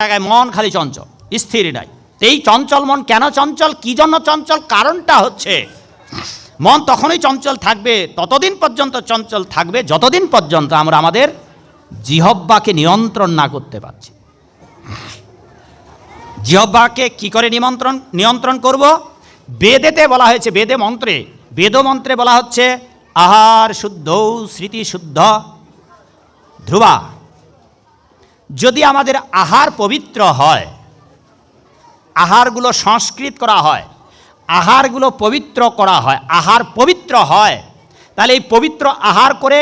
জায়গায় মন খালি চঞ্চল, স্থির নাই। এই চঞ্চল মন কেন চঞ্চল, কি জন্য চঞ্চল? কারণটা হচ্ছে মন তখনই চঞ্চল থাকবে, ততদিন পর্যন্ত চঞ্চল থাকবে যতদিন পর্যন্ত আমরা আমাদের জিহ্বাকে নিয়ন্ত্রণ না করতে পারছি। জিহ্বাকে কি করে নিয়ন্ত্রণ করব? বেদেতে বলা হয়েছে, বেদমন্ত্রে বলা হচ্ছে আহার শুদ্ধ স্মৃতি শুদ্ধ ধ্রুবা। যদি আমাদের আহার পবিত্র হয়, আহারগুলো সংস্কৃত করা হয়, আহারগুলো পবিত্র করা হয়, আহার পবিত্র হয়, তাহলে এই পবিত্র আহার করে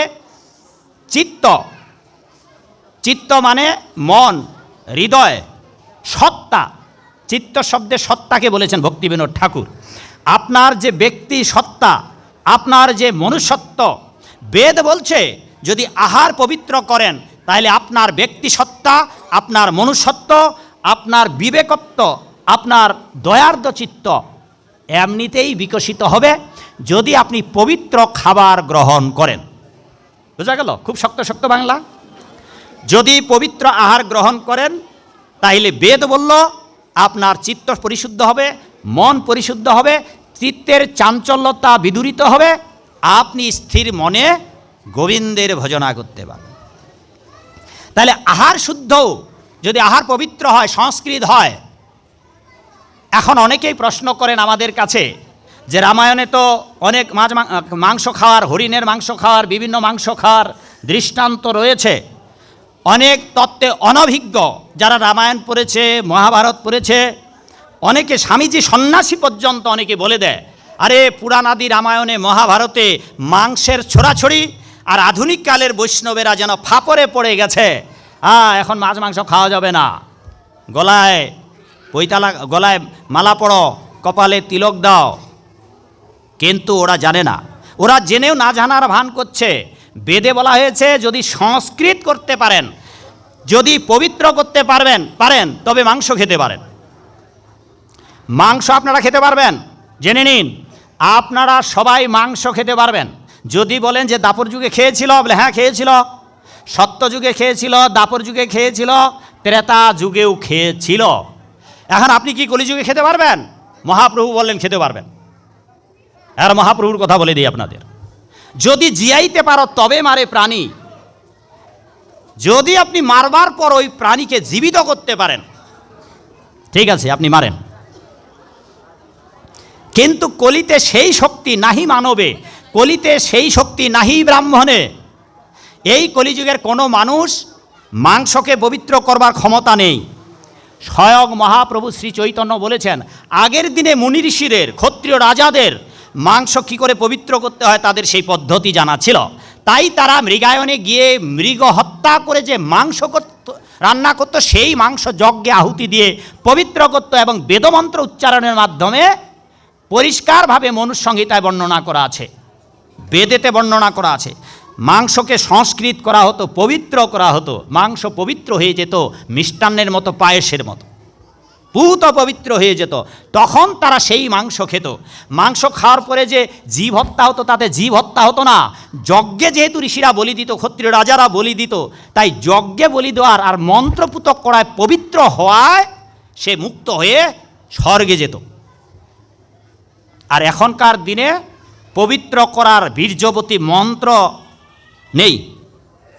চিত্ত মানে মন, হৃদয়, সত্তা। চিত্ত শব্দে সত্তাকে বলেছেন ভক্তিবিনোদ ঠাকুর। আপনার যে ব্যক্তি সত্তা, আপনার যে মনুষ্যত্ব, বেদ বলছে যদি আহার পবিত্র করেন তাহলে আপনার ব্যক্তি সত্তা, আপনার মনুষ্যত্ব, আপনার বিবেকত্ব, আপনার দয়ার্দ চিত্ত এমনিতেই বিকশিত হবে যদি আপনি পবিত্র খাবার গ্রহণ করেন। বোঝা গেল? খুব শক্ত শক্ত বাংলা। যদি পবিত্র আহার গ্রহণ করেন তাহলে বেদ বলল আপনার চিত্ত পরিশুদ্ধ হবে, মন পরিশুদ্ধ হবে, চিত্তের চাঞ্চল্যতা বিদূরিত হবে, আপনি স্থির মনে গোবিন্দের ভজনা করতে পারবেন। তাহলে আহার শুদ্ধ, যদি আহার পবিত্র হয়, সংস্কৃত হয়। এখন অনেকেই প্রশ্ন করেন আমাদের কাছে যে রামায়ণে তো অনেক মাংস খাওয়ার, হরিণের মাংস খাওয়ার, বিভিন্ন মাংস খাওয়ার দৃষ্টান্ত রয়েছে। অনেক তত্ত্বে অনভিজ্ঞ যারা রামায়ণ পড়েছে, মহাভারত পড়েছে, অনেকে স্বামীজি সন্ন্যাসী পর্যন্ত অনেকে বলে দেয় আরে পুরাণ আদি রামায়ণে মহাভারতে মাংসের ছড়াছড়ি, আর আধুনিক কালের বৈষ্ণবেরা যেন ফাপরে পড়ে গেছে, এখন মাংস খাওয়া যাবে না, গলায় মালা পড়ো, কপালে তিলক দাও। কিন্তু ওরা জানে না, ওরা জেনেও না জানার ভান করছে। বেদে বলা হয়েছে যদি সংস্কৃত করতে পারেন, যদি পবিত্র করতে পারেন তবে মাংস খেতে পারেন। মাংস আপনারা খেতে পারবেন, জেনে নিন, আপনারা সবাই মাংস খেতে পারবেন। যদি বলেন যে দাপর যুগে খেয়েছিল, বলে হ্যাঁ খেয়েছিল, সত্য যুগে খেয়েছিল, দাপর যুগে খেয়েছিল, ত্রেতা যুগেও খেয়েছিল। এখন আপনি কি কলিযুগে খেতে পারবেন? মহাপ্রভু বললেন খেতে পারবেন। আর মহাপ্রভুর কথা বলে দিই আপনাদের, যদি জিয়াইতে পারো তবে মারে প্রাণী। যদি আপনি মারবার পর ওই প্রাণীকে জীবিত করতে পারেন, ঠিক আছে, আপনি মারেন। কিন্তু কলিতে সেই শক্তি নাহি মানবে, কলিতে সেই শক্তি নাহি ব্রাহ্মণে। এই কলিযুগের কোনো মানুষ মাংসকে পবিত্র করবার ক্ষমতা নেই। স্বয়ং মহাপ্রভু শ্রী চৈতন্য বলেছেন আগের দিনে মুনি ঋষিদের, ক্ষত্রিয় রাজাদের মাংস কী করে পবিত্র করতে হয় তাদের সেই পদ্ধতি জানা ছিল। তাই তারা মৃগায়নে গিয়ে মৃগ হত্যা করে যে মাংস রান্না করত, সেই মাংস যজ্ঞে আহুতি দিয়ে পবিত্র করত এবং বেদমন্ত্র উচ্চারণের মাধ্যমে পরিষ্কারভাবে মনুসংহিতায় বর্ণনা করা আছে, বেদেতে বর্ণনা করা আছে। মাংসকে সংস্কৃত করা হতো, পবিত্র করা হতো, মাংস পবিত্র হয়ে যেত মিষ্টান্নের মতো, পায়েসের মতো পুত পবিত্র হয়ে যেত। তখন তারা সেই মাংস খেত। মাংস খাওয়ার পরে যে জীব হত্যা হতো তাতে জীব হত্যা হতো না। যজ্ঞে যেহেতু ঋষিরা বলি দিত, ক্ষত্রিয় রাজারা বলি দিত, তাই যজ্ঞে বলি দেওয়ার আর মন্ত্রপুতক করায় পবিত্র হওয়ায় সে মুক্ত হয়ে স্বর্গে যেত। আর এখনকার দিনে পবিত্র করার বীর্যবতী মন্ত্র নেই,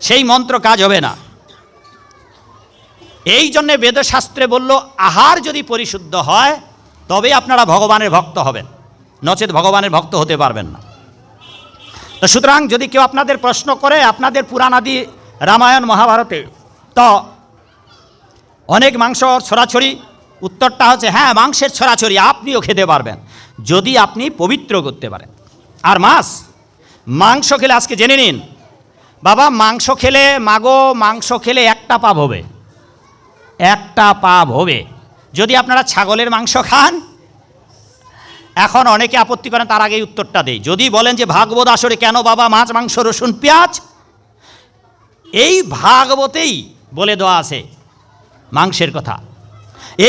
সেই মন্ত্র কাজ হবে না। এই জন্যে বেদশাস্ত্রে বলল আহার যদি পরিশুদ্ধ হয় তবে আপনারা ভগবানের ভক্ত হবেন, নচেত ভগবানের ভক্ত হতে পারবেন না। তো সুতরাং যদি কেউ আপনাদের প্রশ্ন করে আপনাদের পুরাণ আদি রামায়ণ মহাভারতে তো অনেক মাংস ছড়াছড়ি, উত্তরটা হচ্ছে হ্যাঁ মাংসের ছড়াছড়ি আপনিও খেতে পারবেন যদি আপনি পবিত্র করতে পারেন। আর মাংস খেলে আজকে জেনে নিন বাবা, মাংস খেলে মাংস খেলে একটা পাপ হবে, একটা পাপ হবে। যদি আপনারা ছাগলের মাংস খান, এখন অনেকে আপত্তি করেন, তার আগেই উত্তরটা দেই। যদি বলেন যে ভাগবত আসরে কেন বাবা মাছ মাংস রসুন পেঁয়াজ, এই ভাগবতেই বলে দেওয়া আছে মাংসের কথা,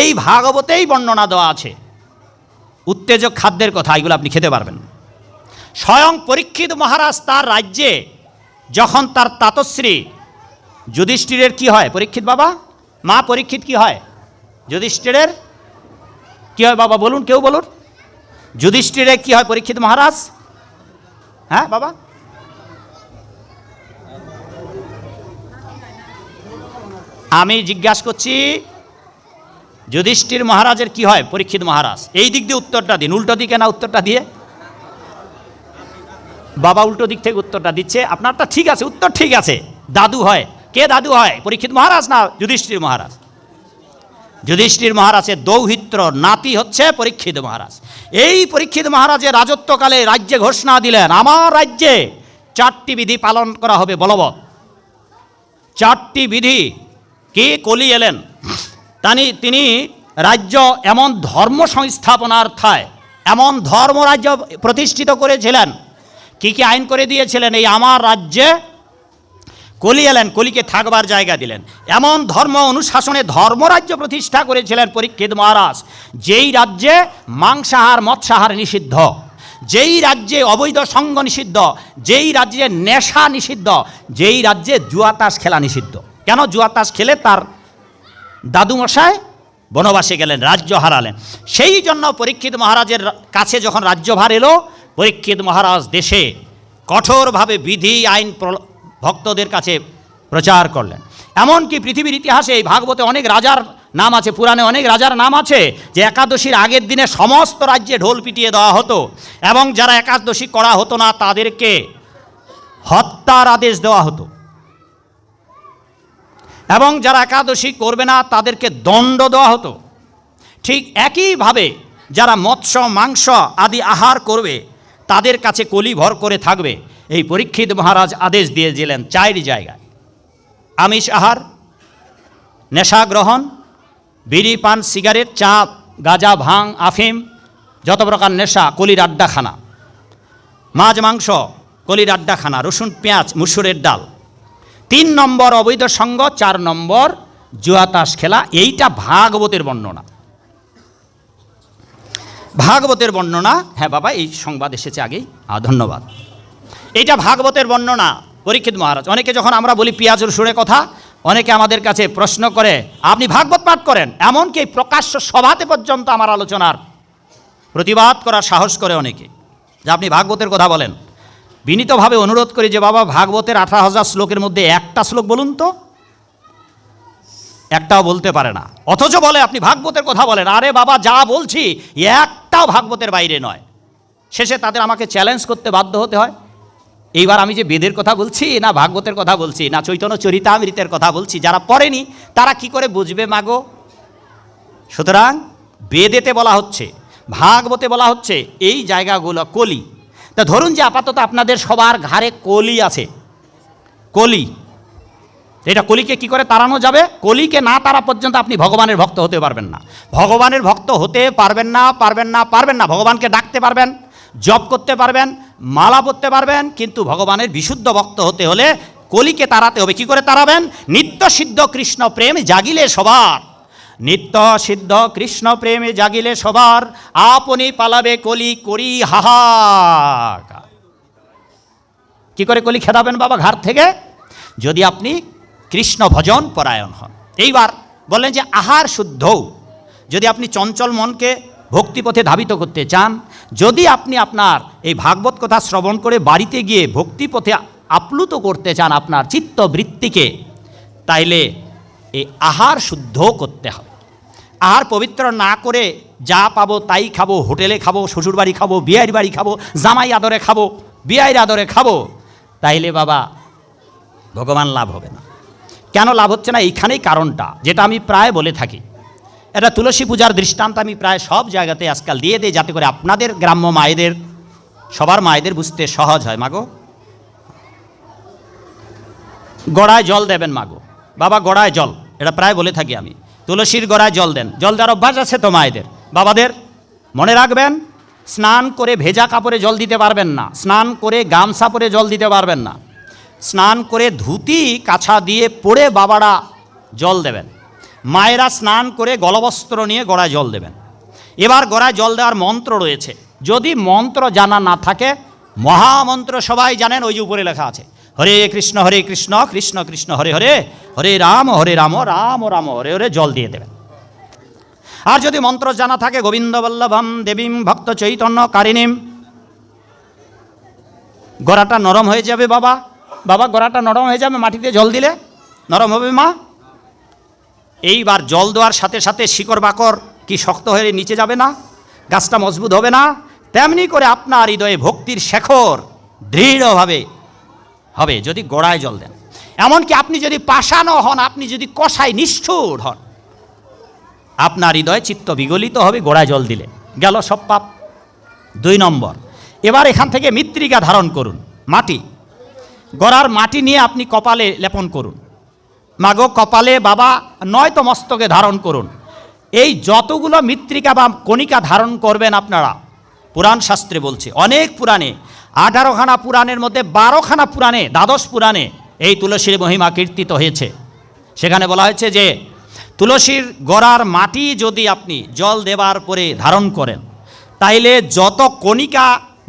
এই ভাগবতেই বর্ণনা দেওয়া আছে উত্তেজক খাদ্যের কথা, এগুলো আপনি খেতে পারবেন। স্বয়ং পরীক্ষিত মহারাজ তার রাজ্যে যখন তার তাতশ্রী যুধিষ্ঠিরের কি হয়, পরীক্ষিত বাবা মা পরীক্ষিত কি হয়? যুধিষ্ঠিরের কি হয় বাবা বলুন, কেউ বলুন। যুধিষ্ঠিরের কি হয় পরীক্ষিত মহারাজ? হ্যাঁ বাবা, আমি জিজ্ঞাসা করছি যুধিষ্ঠির মহারাজের কি হয় পরীক্ষিত মহারাজ? এই দিক দিয়ে উত্তরটা দিন, উল্টো দিকে না উত্তরটা দিয়ে। বাবা উল্টো দিক থেকে উত্তরটা দিচ্ছে, আপনারটা ঠিক আছে, উত্তর ঠিক আছে। দাদু হয়, কে দাদু হয়? পরীক্ষিত মহারাজ না যুধিষ্ঠির মহারাজ? যুধিষ্ঠির মহারাজের দৌহিত্র নাতি হচ্ছে পরীক্ষিত মহারাজ। এই পরীক্ষিত মহারাজের রাজত্বকালে রাজ্যে ঘোষণা দিলেন, আমার রাজ্যে 4টি বিধি পালন করা হবে বলবৎ। 4টি বিধি কি? কলি এলেন, তিনি রাজ্য এমন ধর্ম সংস্থাপনার্থায় এমন ধর্মরাজ্য প্রতিষ্ঠিত করেছিলেন। কি কি আইন করে দিয়েছিলেন? এই আমার রাজ্যে কলি এলেন, কলিকে থাকবার জায়গা দিলেন। এমন ধর্ম অনুশাসনে ধর্মরাজ্য প্রতিষ্ঠা করেছিলেন পরীক্ষিত মহারাজ, যেই রাজ্যে মাংসাহার মৎস্যাহার নিষিদ্ধ, যেই রাজ্যে অবৈধ সঙ্গ নিষিদ্ধ, যেই রাজ্যে নেশা নিষিদ্ধ, যেই রাজ্যে জুয়াতাস খেলা নিষিদ্ধ। কেন? জুয়াতাস খেলে তার দাদুমশাই বনবাসে গেলেন, রাজ্য হারালেন। সেই জন্য পরীক্ষিত মহারাজের কাছে যখন রাজ্যভার এলো, পরীক্ষিত মহারাজ দেশে কঠোরভাবে বিধি আইন ভক্তদের কাছে প্রচার করলেন। এমনকি পৃথিবীর ইতিহাসে এই ভাগবতে অনেক রাজার নাম আছে, পুরাণে অনেক রাজার নাম আছে, যে একাদশীর আগের দিনে সমস্ত রাজ্যে ঢোল পিটিয়ে দেওয়া হতো, এবং যারা একাদশী করা হতো না তাদেরকে হত্যার আদেশ দেওয়া হতো, এবং যারা একাদশী করবে না তাদেরকে দণ্ড দেওয়া হতো। ঠিক একইভাবে যারা মৎস্য মাংস আদি আহার করবে তাদের কাছে কলি ভর করে থাকবে। এই পরীক্ষিত মহারাজ আদেশ দিয়েছিলেন 4 জায়গায়: আমিষ আহার, নেশা গ্রহণ, বিড়ি পান সিগারেট চাপ গাঁজা ভাং আফিম যত প্রকার নেশা, কলির আড্ডাখানা, মাছ মাংস কলির আড্ডাখানা, রসুন পেঁয়াজ মুসুরের ডাল। 3 নম্বর অবৈধ সঙ্গ, 4 নম্বর জুয়াতাস খেলা। এইটা ভাগবতের বর্ণনা, ভাগবতের বর্ণনা। হ্যাঁ বাবা, এই সংবাদ এসেছে আগেই, ধন্যবাদ। এইটা ভাগবতের বর্ণনা পরীক্ষিত মহারাজ। অনেকে যখন আমরা বলি পেঁয়াজ রসুনের কথা, অনেকে আমাদের কাছে প্রশ্ন করে আপনি ভাগবত পাঠ করেন, এমনকি এই প্রকাশ্য সভাতে পর্যন্ত আমার আলোচনার প্রতিবাদ করার সাহস করে অনেকে, যে আপনি ভাগবতের কথা বলেন। বিনীতভাবে অনুরোধ করি যে বাবা, ভাগবতের 18,000 শ্লোকের মধ্যে একটা শ্লোক বলুন তো। একটাও বলতে পারে না, অথচ বলে আপনি ভাগবতের কথা বলেন। আরে বাবা, যা বলছি একটাও ভাগবতের বাইরে নয়। শেষে তাদের আমাকে চ্যালেঞ্জ করতে বাধ্য হতে হয়। এইবার আমি যে বেদের কথা বলছি না ভাগবতের কথা বলছি না চৈতন্য চরিতামৃতের কথা বলছি, যারা পড়েনি তারা কি করে বুঝবে মাগো? সুতরাং বেদেতে বলা হচ্ছে, ভাগবতে বলা হচ্ছে এই জায়গাগুলো কলি। তা ধরুন যে আপাতত আপনাদের সবার ঘাড়ে কলি আছে, কলি, এটা কলিকে কি করে তাড়ানো যাবে? কলিকে না তাড়া পর্যন্ত আপনি ভগবানের ভক্ত হতে পারবেন না। ভগবানের ভক্ত হতে পারবেন না, পারবেন না, পারবেন না। ভগবানকে ডাকতে পারবেন, জপ করতে পারবেন, মালা পরতে পারবেন, কিন্তু ভগবানের বিশুদ্ধ ভক্ত হতে হলে কলিকে তাড়াতে হবে। কি করে তাড়াবেন? নিত্য সিদ্ধ কৃষ্ণ প্রেম জাগিলে সবার, নিত্য সিদ্ধ কৃষ্ণ প্রেমে জাগিলে সবার, আপনি পালাবে কলি করি হাহাকার। কি করে কলি খেদাবেন বাবা ঘাট থেকে? যদি আপনি কৃষ্ণ ভজন পরায়ণ হন। এইবার বললেন যে আহার শুদ্ধ। যদি আপনি চঞ্চল মনকে ভক্তিপথে ধাবিত করতে চান, যদি আপনি আপনার এই ভাগবত কথা শ্রবণ করে বাড়িতে গিয়ে ভক্তিপথে আপ্লুত করতে চান আপনার চিত্তবৃত্তিকে, তাইলে এই আহার শুদ্ধ করতে হবে। আহার পবিত্র না করে যা পাবো তাই খাবো, হোটেলে খাবো, শ্বশুরবাড়ি খাবো, বিয়ের বাড়ি খাবো, জামাই আদরে খাবো, বিয়ের আদরে খাবো, তাইলে বাবা ভগবান লাভ হবে না। কেন লাভ হচ্ছে না? এইখানেই কারণটা, যেটা আমি প্রায় বলে থাকি। এটা তুলসী পূজার দৃষ্টান্ত আমি প্রায় সব জায়গাতে আজকাল দিয়ে দিই, যাতে করে আপনাদের গ্রাম্য মায়েদের, সবার মায়েদের বুঝতে সহজ হয়। মাগো, গড়ায় জল দেবেন মাগো, বাবা গড়ায় জল, এটা প্রায় বলে থাকি আমি। তুলসীর গড়ায় জল দেন। জল দেওয়ার অভ্যাস আছে তো মায়েদের, বাবাদের? মনে রাখবেন, স্নান করে ভেজা কাপড়ে জল দিতে পারবেন না, স্নান করে গামছা পরে জল দিতে পারবেন না, স্নান করে ধুতি কাছা দিয়ে পরে বাবারা জল দেবেন। মায়েরা স্নান করে গলবস্ত্র নিয়ে গড়ায় জল দেবেন। এবার গড়ায় জল দেওয়ার মন্ত্র রয়েছে। যদি মন্ত্র জানা না থাকে, মহামন্ত্র সবাই জানেন, ওই যে উপরে লেখা আছে, হরে কৃষ্ণ কৃষ্ণ কৃষ্ণ হরে হরে, হরে রাম রাম রাম হরে হরে জল দিয়ে দেবেন। আর যদি মন্ত্র জানা থাকে গোবিন্দ বল্লভম দেবীম ভক্ত চৈতন্য কারিণীম, গড়াটা নরম হয়ে যাবে বাবা, বাবা গড়াটা নরম হয়ে যাবে, মাটিতে জল দিলে নরম হবে মা। এইবার জল দেওয়ার সাথে সাথে শিকড় বাকড় কি শক্ত হয়ে নিচে যাবে না, গাছটা মজবুত হবে না? তেমনি করে আপনার হৃদয়ে ভক্তির শেখর দৃঢ়ভাবে হবে যদি গোড়ায় জল দেন। এমনকি আপনি যদি পাষাণ হন, আপনি যদি কষায় নিষ্ঠুর হন, আপনার হৃদয়ে চিত্ত বিগলিত হবে গোড়ায় জল দিলে, গেল সব পাপ। 2 নম্বর, এবার এখান থেকে মৃত্তিকা ধারণ করুন, মাটি, গড়ার মাটি নিয়ে আপনি কপালে লেপন করুন। মাগো কপালে বাবা নয়তো মস্তকে ধারণ করুন। এই যতগুলো মৃত্তিকা বা কণিকা ধারণ করবেন আপনারা, পুরাণ শাস্ত্রে বলছে, অনেক পুরাণে 18খানা পুরাণের মধ্যে 12খানা পুরাণে, 12 পুরাণে এই তুলসীর মহিমা কীর্তিত হয়েছে। সেখানে বলা হয়েছে যে তুলসীর গোড়ার মাটি যদি আপনি জল দেবার পরে ধারণ করেন, তাইলে যত কণিকা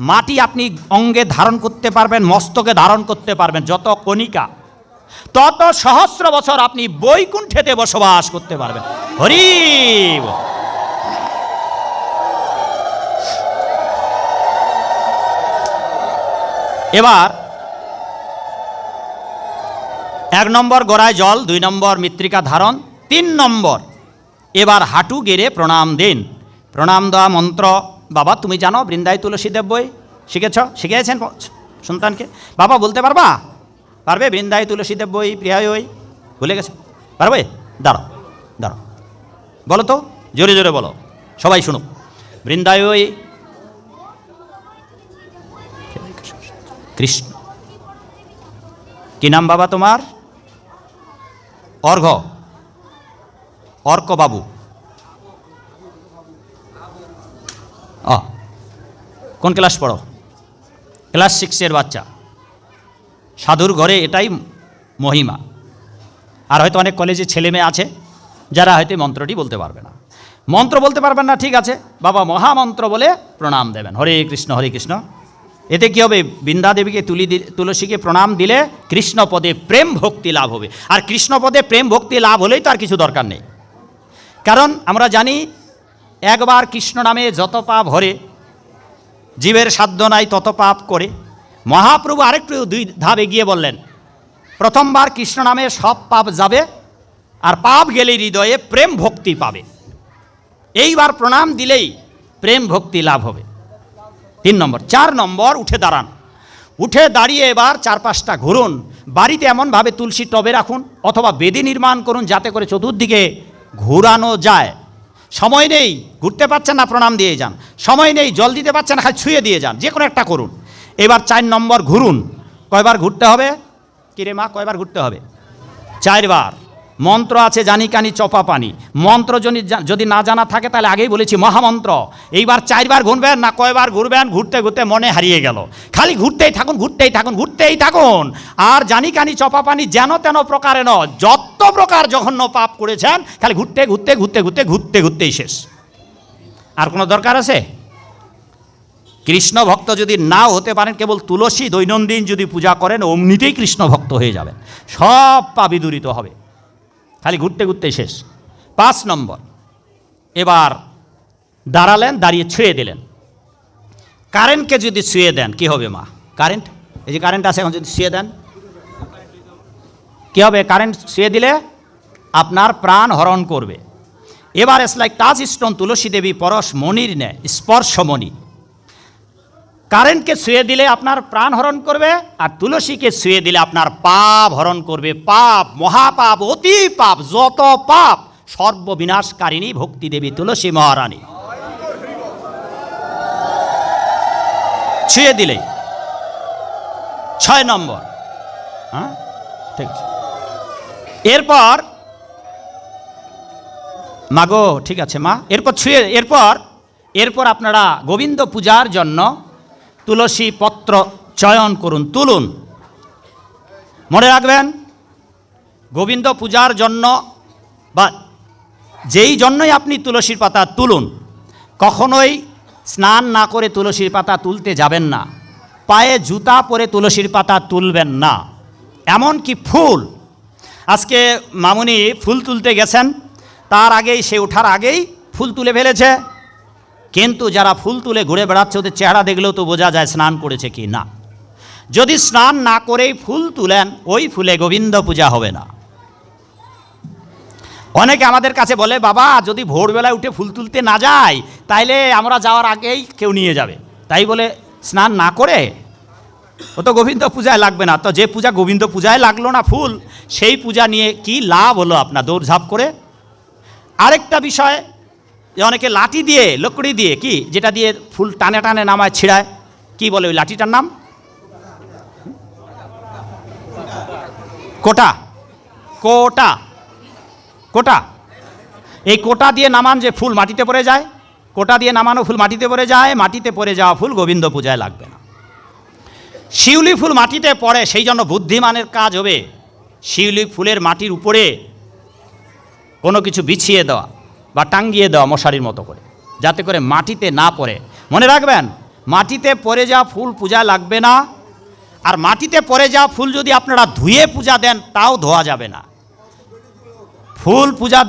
মাটি আপনি অঙ্গে ধারণ করতে পারবেন, মস্তকে ধারণ করতে পারবেন, যত কণিকা, তত সহস্র বছর আপনি বৈকুণ্ঠেতে বসবাস করতে পারবেন। হরি বল। এবার 1 নম্বর গোড়ায় জল, 2 নম্বর মৃত্তিকা ধারণ, 3 নম্বর এবার হাঁটু গেড়ে প্রণাম দিন। প্রণাম দেওয়া মন্ত্র বাবা তুমি জানো, বৃন্দায় তুলসীদেব বই শিখেছেন সন্তানকে? বাবা বলতে পারবা? পারবে? বৃন্দায় তুলসীদেব বই প্রিয়ায় ওই ভুলে গেছে, পারবে? দাঁড়াও দাঁড়াও, বলো তো, জোরে জোরে বলো, সবাই শুনুক। বৃন্দায় ওই কৃষ্ণ। কি নাম বাবা তোমার? অর্ক বাবু। কোন ক্লাস পড়ো? ক্লাস 6-এর বাচ্চা। সাধুর ঘরে এটাই মহিমা। আর হয়তো অনেক কলেজে ছেলে মেয়ে আছে যারা হয়তো মন্ত্রটি বলতে পারবে না। মন্ত্র বলতে পারবেন না, ঠিক আছে, বাবা মহামন্ত্র বলে প্রণাম দেবেন, হরে কৃষ্ণ। এতে কি হবে? বৃন্দা দেবীকে তুলসীকে প্রণাম দিলে কৃষ্ণ পদে প্রেম ভক্তি লাভ হবে। আর কৃষ্ণ পদে প্রেম ভক্তি লাভ হলেই তো আর কিছু দরকার নেই। কারণ আমরা জানি একবার কৃষ্ণ নামে যত পাপ হরে, জীবের সাধ্য নাই তত পাপ করে। মহাপ্রভু আরেকটু 2 ধাপ এগিয়ে বললেন, প্রথমবার কৃষ্ণ নামে সব পাপ যাবে, আর পাপ গেলে হৃদয়ে প্রেম ভক্তি পাবে। এইবার প্রণাম দিলেই প্রেম ভক্তি লাভ হবে। 3 নম্বর। 4 নম্বর উঠে দাঁড়ান। উঠে দাঁড়িয়ে এবার 4-5টা ঘুরুন। বাড়িতে এমনভাবে তুলসী টবে রাখুন অথবা বেদি নির্মাণ করুন যাতে করে চতুর্দিকে ঘুরানো যায়। সময় নেই, ঘুরতে পারছেন না, প্রণাম দিয়ে যান। সময় নেই, জল দিতে পারছেন না, ছুঁয়ে দিয়ে যান, যে কোনো একটা করুন। এবার 4 নম্বর ঘুরুন। কয়বার ঘুরতে হবে? কিরে মা, কয়বার ঘুরতে হবে? 4 বার। মন্ত্র আছে জানি কানি চপা পানি। মন্ত্র যদি না জানা থাকে তাহলে আগেই বলেছি মহামন্ত্র। এইবার 4 বার ঘুরবেন না, কয়বার ঘুরবেন? ঘুরতে ঘুরতে মনে হারিয়ে গেল, খালি ঘুরতেই থাকুন। আর জানি কানি চপা পানি যেন তেন প্রকারে ন, যত প্রকার জঘন্য পাপ করেছেন খালি ঘুরতেই শেষ। আর কোনো দরকার আছে? কৃষ্ণ ভক্ত যদি নাও হতে পারেন, কেবল তুলসী দৈনন্দিন যদি পূজা করেন, অমনিতেই কৃষ্ণ ভক্ত হয়ে যাবেন, সব পাপ দূরিত হবে, খালি ঘুরতে শেষ। 5 নম্বর, এবার দাঁড়ালেন, দাঁড়িয়ে ছুঁয়ে দিলেন। কারেন্টকে যদি ছুঁয়ে দেন কি হবে মা? কারেন্ট, এই যে কারেন্ট আছে, এখন যদি ছুঁয়ে দেন কি হবে? কারেন্ট ছুঁয়ে দিলে আপনার প্রাণ হরণ করবে। এবার ইটস লাইক টাচ স্টোন, তুলসী দেবী পরশ মণির ন্যায়, স্পর্শমণি। কারেন্টকে ছুঁয়ে দিলে আপনার প্রাণ হরণ করবে, আর তুলসীকে ছুঁয়ে দিলে আপনার পাপ হরণ করবে। পাপ, মহাপাপ, অতি পাপ, যত পাপ সর্ববিনাশকারিণী ভক্তি দেবী তুলসী মহারানী। ছুঁয়ে দিলে 6 নম্বর। হ্যাঁ, ঠিক আছে। এরপর মাগো, ঠিক আছে মা, এরপর ছুঁয়ে, এরপর আপনারা গোবিন্দ পূজার জন্য তুলসী পত্র চয়ন করুন, তুলুন। মনে রাখবেন, গোবিন্দ পূজার জন্য বা যেই জন্যই আপনি তুলসীর পাতা তুলুন, কখনোই স্নান না করে তুলসীর পাতা তুলতে যাবেন না। পায়ে জুতা পরে তুলসীর পাতা তুলবেন না। এমনকি ফুল, আজকে মামুনি ফুল তুলতে গেছেন, তার আগেই সে ওঠার আগেই ফুল তুলে ফেলেছে। কিন্তু যারা ফুল তুলে ঘুরে বেড়াচ্ছে ওদের চেহারা দেখলেও তো বোঝা যায় স্নান করেছে কি না। যদি স্নান না করেই ফুল তুলেন, ওই ফুলে গোবিন্দ পূজা হবে না। অনেকে আমাদের কাছে বলে, বাবা যদি ভোরবেলায় উঠে ফুল তুলতে না যাই তাইলে আমরা যাওয়ার আগেই কেউ নিয়ে যাবে, তাই বলে স্নান না করে ও তো গোবিন্দ পূজায় লাগবে না। তো যে পূজা গোবিন্দ পূজায় লাগলো না ফুল, সেই পূজা নিয়ে কি লাভ হলো আপনার দৌড়ঝাঁপ করে? আরেকটা বিষয়, যে অনেকে লাঠি দিয়ে, লকড়ি দিয়ে, কি যেটা দিয়ে ফুল টানে টানে নামায় ছিঁড়ায়, কি বলে ওই লাঠিটার নাম? কোটা। কোটা, কোটা। এই কোটা দিয়ে নামান যে ফুল মাটিতে পড়ে যায়, কোটা দিয়ে নামানো ফুল মাটিতে পড়ে যায়, মাটিতে পড়ে যাওয়া ফুল গোবিন্দ পূজায় লাগবে না। শিউলি ফুল মাটিতে পড়ে, সেই জন্য বুদ্ধিমানের কাজ হবে শিউলি ফুলের মাটির উপরে কোনো কিছু বিছিয়ে দেওয়া বা টাঙ্গিয়ে দেওয়া মশারির মতো করে, যাতে করে মাটিতে না পড়ে। মনে রাখবেন, মাটিতে পড়ে যাওয়া ফুল পূজায় লাগবে না। আর মাটিতে পড়ে যাওয়া ফুল যদি আপনারা ধুয়ে পূজা দেন তাও ধোয়া যাবে না। ফুল পূজা,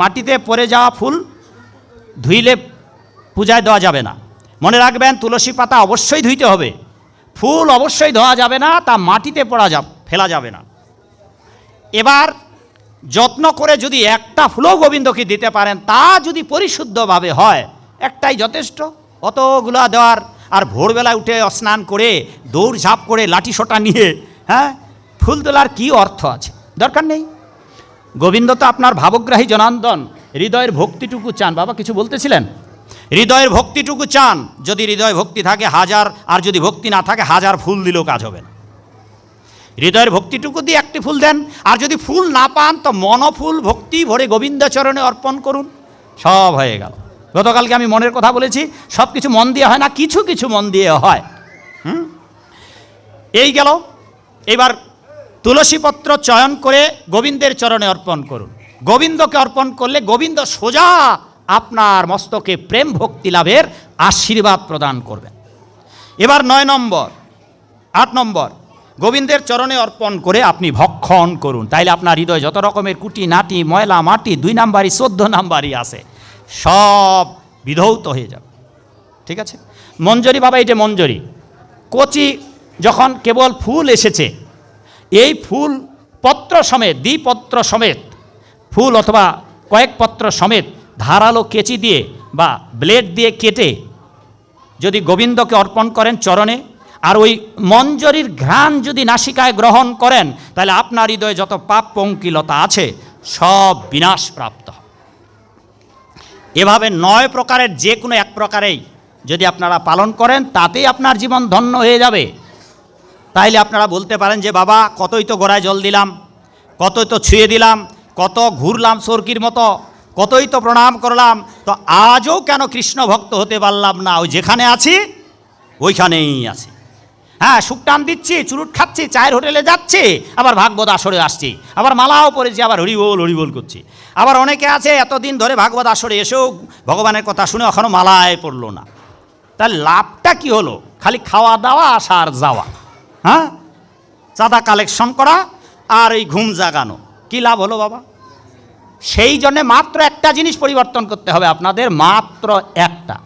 মাটিতে পড়ে যাওয়া ফুল ধুইলে পূজায় দেওয়া যাবে না। মনে রাখবেন, তুলসী পাতা অবশ্যই ধুইতে হবে, ফুল অবশ্যই ধোয়া যাবে না, তা মাটিতে ফেলা যাবে না। এবার যত্ন করে যদি একটা ফুলও গোবিন্দকে দিতে পারেন, তা যদি পরিশুদ্ধভাবে হয়, একটাই যথেষ্ট, অতগুলা দেওয়ার। আর ভোরবেলায় উঠে স্নান করে দৌড়ঝাঁপ করে লাঠি সোটা নিয়ে ফুল তোলার কি অর্থ আছে? দরকার নেই। গোবিন্দ তো আপনার ভাবগ্রাহী জনার্দন, হৃদয়ের ভক্তিটুকু চান। বাবা কিছু বলতেছিলেন? হৃদয়ের ভক্তিটুকু চান। যদি হৃদয় ভক্তি থাকে হাজার, আর যদি ভক্তি না থাকে হাজার ফুল দিলেও কাজ হবে না। হৃদয়ের ভক্তিটুকু দিয়ে একটি ফুল দেন, আর যদি ফুল না পান তো মনফুল ভক্তি ভরে গোবিন্দ চরণে অর্পণ করুন, সব হয়ে গেল। গতকালকে আমি মনের কথা বলেছি, সব কিছু মন দিয়ে হয় না, কিছু কিছু মন দিয়ে হয়। এই গেল। এবার তুলসীপত্র চয়ন করে গোবিন্দের চরণে অর্পণ করুন। গোবিন্দকে অর্পণ করলে গোবিন্দ সোজা আপনার মস্তকে প্রেম ভক্তি লাভের আশীর্বাদ প্রদান করবেন। এবার 9 নম্বর, 8 নম্বর, গোবিন্দের চরণে অর্পণ করে আপনি ভক্ষণ করুন। তাইলে আপনার হৃদয় যত রকমের কুটি নাটি ময়লা মাটি 2 নাম্বারই 14 নাম্বারই আছে, সব বিধৌত হয়ে যাবে। ঠিক আছে? মঞ্জরি বাবা, এটা মঞ্জরি কচি যখন কেবল ফুল এসেছে, এই ফুল পত্র সমেত, দ্বিপত্র সমেত ফুল অথবা কয়েক পত্র সমেত ধারালো কেচি দিয়ে বা ব্লেড দিয়ে কেটে যদি গোবিন্দকে অর্পণ করেন চরণে, আর ওই মঞ্জরির ঘ্রাণ যদি নাসিকায় গ্রহণ করেন, তাহলে আপনার হৃদয়ে যত পাপ পঙ্কিলতা আছে সব বিনাশ প্রাপ্ত হবে। এভাবে 9 প্রকারের যে কোনো এক প্রকারেই যদি আপনারা পালন করেন, তাতেই আপনার জীবন ধন্য হয়ে যাবে। তাইলে আপনারা বলতে পারেন যে বাবা কতই তো গোড়ায় জল দিলাম, কতই তো ছুঁয়ে দিলাম, কত ঘুরলাম সরকির মতো, কতই তো প্রণাম করলাম, তো আজও কেন কৃষ্ণ ভক্ত হতে পারলাম না? ওই যেখানে আছি ওইখানেই আছি। হ্যাঁ, শুকটান দিচ্ছি, চুরুট খাচ্ছি, চায়ের হোটেলে যাচ্ছি, আবার ভাগবত আসরে আসছি, আবার মালাও পড়েছি, আবার হরিবোল করছি। আবার অনেকে আছে এতদিন ধরে ভাগবত আসরে এসেও ভগবানের কথা শুনে এখনও মালায় পড়লো না। তার লাভটা কি হলো? খালি খাওয়া দাওয়া, আসা আর যাওয়া, হ্যাঁ, চাঁদা কালেকশন করা আর এই ঘুম জাগানো, কি লাভ হলো বাবা? সেই জন্যে মাত্র একটা জিনিস পরিবর্তন করতে হবে আপনাদের, মাত্র একটা।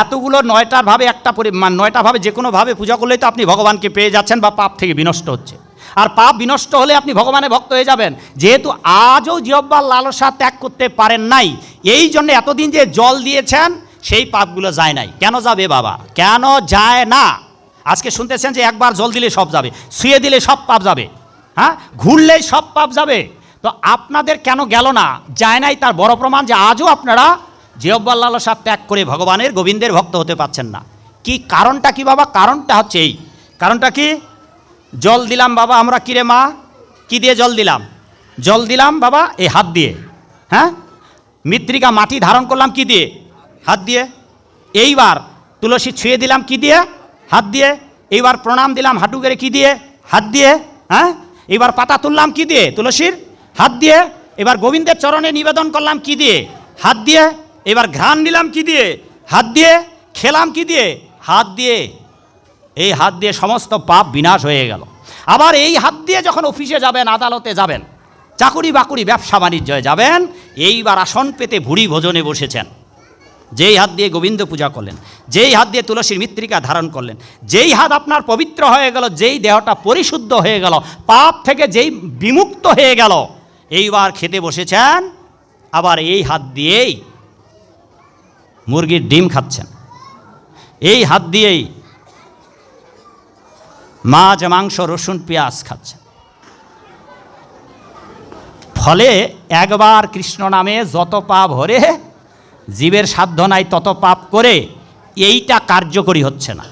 এতগুলো 9টার ভাবে একটা 9টা ভাবে যে কোনোভাবে পূজা করলেই তো আপনি ভগবানকে পেয়ে যাচ্ছেন বা পাপ থেকে বিনষ্ট হচ্ছে। আর পাপ বিনষ্ট হলে আপনি ভগবানের ভক্ত হয়ে যাবেন। যেহেতু আজও জিহ্বার লালসা ত্যাগ করতে পারেন নাই, এই জন্য এতদিন যে জল দিয়েছেন সেই পাপগুলো যায় নাই। কেন যাবে বাবা? কেন যায় না? আজকে শুনতেছেন যে একবার জল দিলে সব যাবে, শুয়ে দিলে সব পাপ যাবে, হ্যাঁ, ঘুরলেই সব পাপ যাবে। তো আপনাদের কেন গেল না? যায় নাই, তার বড় প্রমাণ যে আজও আপনারা জিহ্বার লালসা ত্যাগ করে ভগবানের গোবিন্দের ভক্ত হতে পারছেন না। কি কারণটা কি বাবা? কারণটা হচ্ছে এই, কারণটা কি? জল দিলাম বাবা আমরা, কিরে মা, কি দিয়ে জল দিলাম? জল দিলাম বাবা এই হাত দিয়ে, হ্যাঁ। মৃত্তিকা মাটি ধারণ করলাম কি দিয়ে? হাত দিয়ে। এইবার তুলসী ছুঁয়ে দিলাম কি দিয়ে? হাত দিয়ে। এইবার প্রণাম দিলাম হাঁটু গেড়ে কি দিয়ে? হাত দিয়ে, হ্যাঁ। এবার পাতা তুললাম কি দিয়ে? তুলসীর, হাত দিয়ে। এবার গোবিন্দের চরণে নিবেদন করলাম কি দিয়ে? হাত দিয়ে। এবার ঘ্রাণ নিলাম কি দিয়ে? হাত দিয়ে। খেলাম কি দিয়ে? হাত দিয়ে। এই হাত দিয়ে সমস্ত পাপ বিনাশ হয়ে গেল। আবার এই হাত দিয়ে যখন অফিসে যাবেন, আদালতে যাবেন, চাকুরি বাকুরি ব্যবসা বাণিজ্যে যাবেন, এইবার আসন পেতে ভুরি ভোজনে বসেছেন, যেই হাত দিয়ে গোবিন্দ পূজা করলেন, যেই হাত দিয়ে তুলসীর মৃত্তিকা ধারণ করলেন, যেই হাত আপনার পবিত্র হয়ে গেল, যেই দেহটা পরিশুদ্ধ হয়ে গেল, পাপ থেকে যেই বিমুক্ত হয়ে গেল, এইবার খেতে বসেছেন, আবার এই হাত দিয়েই মুরগির ডিম খাচ্ছেন, এই হাত দিয়েই মাছ মাংস রসুন পেঁয়াজ খাচ্ছেন। ফলে একবার কৃষ্ণ নামে যত পাপ হরে, জীবের সাধ্য নাই তত পাপ করে, এইটা কার্যকরী হচ্ছে না।